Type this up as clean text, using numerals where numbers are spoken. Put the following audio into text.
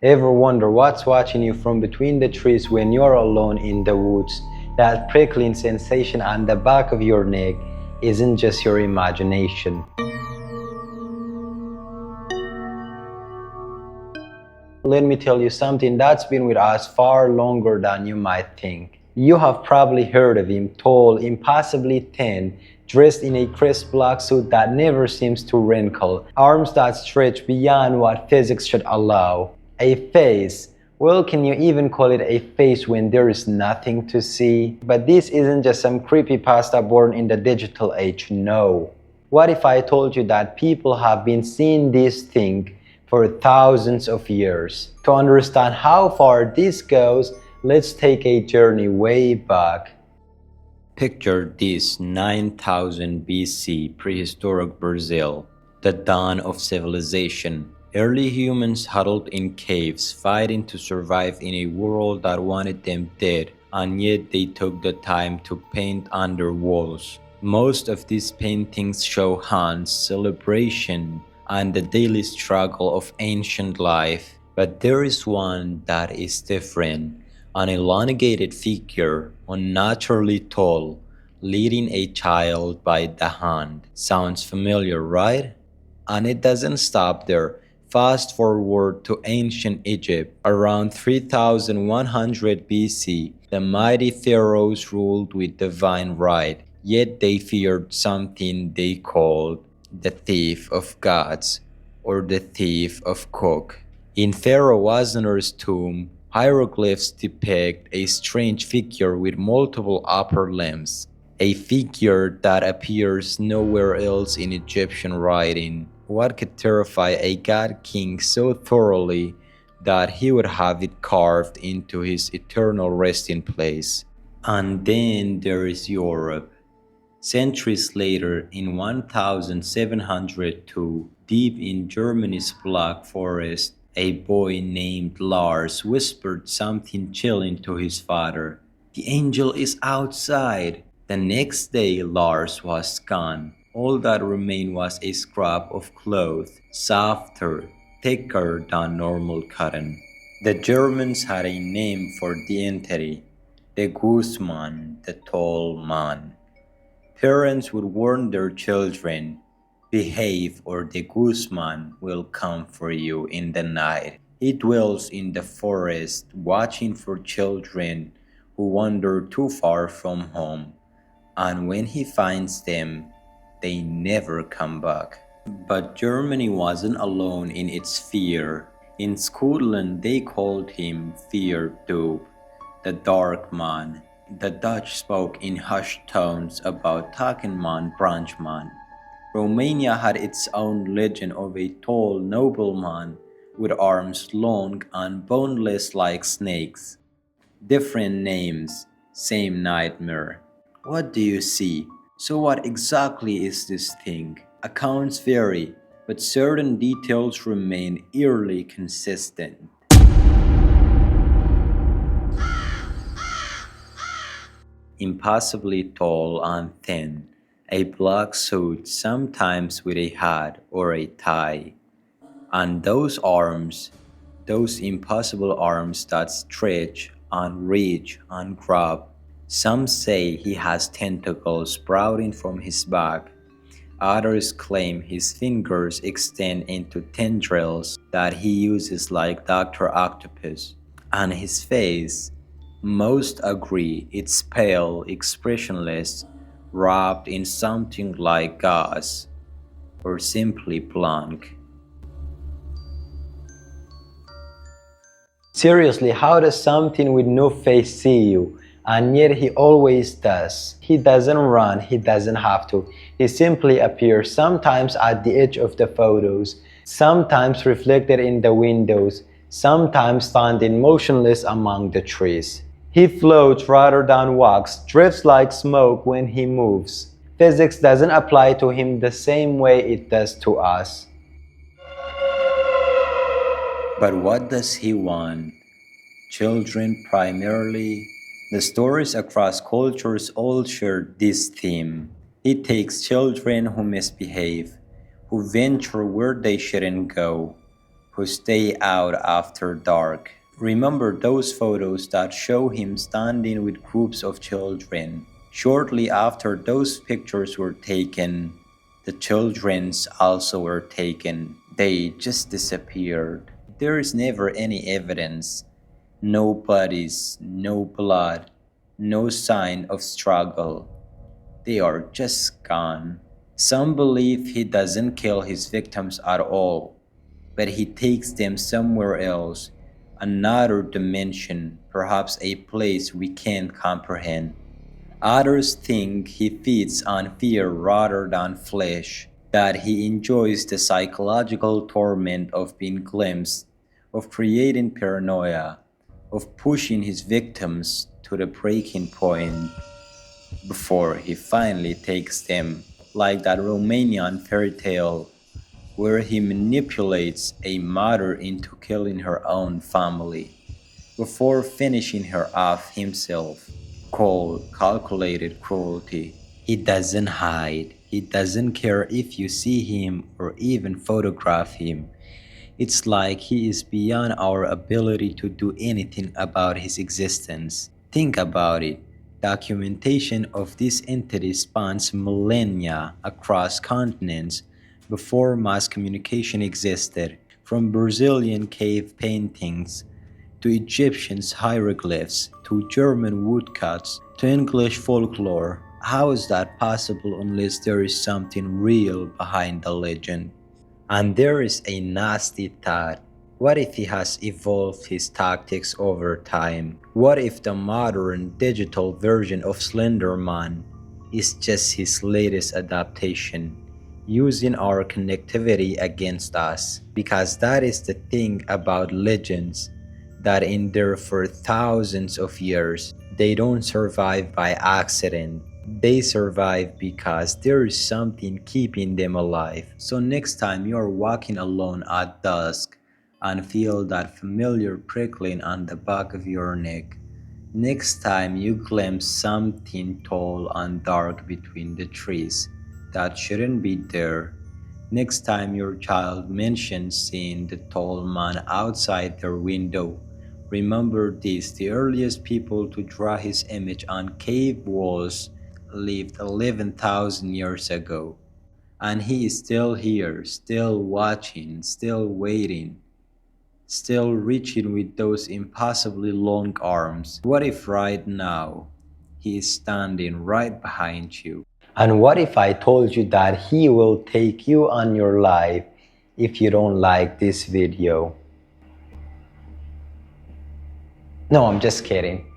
Ever wonder what's watching you from between the trees when you're alone in the woods? That prickling sensation on the back of your neck isn't just your imagination. Let me tell you something that's been with us far longer than you might think. You have probably heard of him, tall, impossibly thin, dressed in a crisp black suit that never seems to wrinkle, arms that stretch beyond what physics should allow. A face. Well, can you even call it a face when there is nothing to see? But this isn't just some creepypasta born in the digital age, no. What if I told you that people have been seeing this thing for thousands of years? To understand how far this goes, let's take a journey way back. Picture this: 9000 BC, prehistoric Brazil, the dawn of civilization. Early humans huddled in caves, fighting to survive in a world that wanted them dead, and yet they took the time to paint on their walls. Most of these paintings show hunts, celebration, and the daily struggle of ancient life. But there is one that is different: an elongated figure, unnaturally tall, leading a child by the hand. Sounds familiar, right? And it doesn't stop there. Fast forward to ancient Egypt. Around 3100 BC, the mighty pharaohs ruled with divine right, yet they feared something they called the thief of gods, or the thief of Cook. In Pharaoh Wasner's tomb, hieroglyphs depict a strange figure with multiple upper limbs, a figure that appears nowhere else in Egyptian writing. What could terrify a god king so thoroughly that he would have it carved into his eternal resting place? And then there is Europe. Centuries later, in 1702, deep in Germany's Black Forest, a boy named Lars whispered something chilling to his father. "The angel is outside." The next day, Lars was gone. All that remained was a scrap of cloth, softer, thicker than normal cotton. The Germans had a name for the entity: the Guzman, the tall man. Parents would warn their children, "Behave, or the Guzman will come for you in the night. He dwells in the forest, watching for children who wander too far from home, and when he finds them, they never come back." But Germany wasn't alone in its fear. In Scotland, they called him Fear-Doob, the Dark Man. The Dutch spoke in hushed tones about Takenman Branchman. Romania had its own legend of a tall nobleman with arms long and boneless like snakes. Different names, same nightmare. What do you see? So what exactly is this thing? Accounts vary, but certain details remain eerily consistent. Impossibly tall and thin, a black suit, sometimes with a hat or a tie. And those arms, those impossible arms that stretch and reach and grab. Some say he has tentacles sprouting from his back. Others claim his fingers extend into tendrils that he uses like Dr. Octopus. And his face, most agree it's pale, expressionless, wrapped in something like gauze, or simply blank. Seriously, how does something with no face see you? And yet he always does. He doesn't run, he doesn't have to. He simply appears, sometimes at the edge of the photos, sometimes reflected in the windows, sometimes standing motionless among the trees. He floats rather than walks, drifts like smoke when he moves. Physics doesn't apply to him the same way it does to us. But what does he want? Children primarily? The stories across cultures all share this theme. He takes children who misbehave, who venture where they shouldn't go, who stay out after dark. Remember those photos that show him standing with groups of children. Shortly after those pictures were taken, the children's also were taken. They just disappeared. There is never any evidence. No bodies, no blood, no sign of struggle. They are just gone. Some believe he doesn't kill his victims at all, but he takes them somewhere else, another dimension, perhaps a place we can't comprehend. Others think he feeds on fear rather than flesh, that he enjoys the psychological torment of being glimpsed, of creating paranoia, of pushing his victims to the breaking point before he finally takes them, like that Romanian fairy tale where he manipulates a mother into killing her own family before finishing her off himself. Cold, calculated cruelty. He doesn't hide. He doesn't care if you see him or even photograph him. It's like he is beyond our ability to do anything about his existence. Think about it. Documentation of this entity spans millennia across continents before mass communication existed, from Brazilian cave paintings to Egyptian hieroglyphs to German woodcuts to English folklore. How is that possible unless there is something real behind the legend? And there is a nasty thought. What if he has evolved his tactics over time? What if the modern digital version of Slenderman is just his latest adaptation, using our connectivity against us? Because that is the thing about legends that endure for thousands of years. They don't survive by accident. They survive because there is something keeping them alive. So next time you are walking alone at dusk and feel that familiar prickling on the back of your neck, next time you glimpse something tall and dark between the trees that shouldn't be there, next time your child mentions seeing the tall man outside their window, remember this: the earliest people to draw his image on cave walls lived 11,000 years ago. And he is still here, still watching, still waiting, still reaching with those impossibly long arms. What if right now he is standing right behind you? And what if I told you that he will take you on your life if you don't like this video? No, I'm just kidding.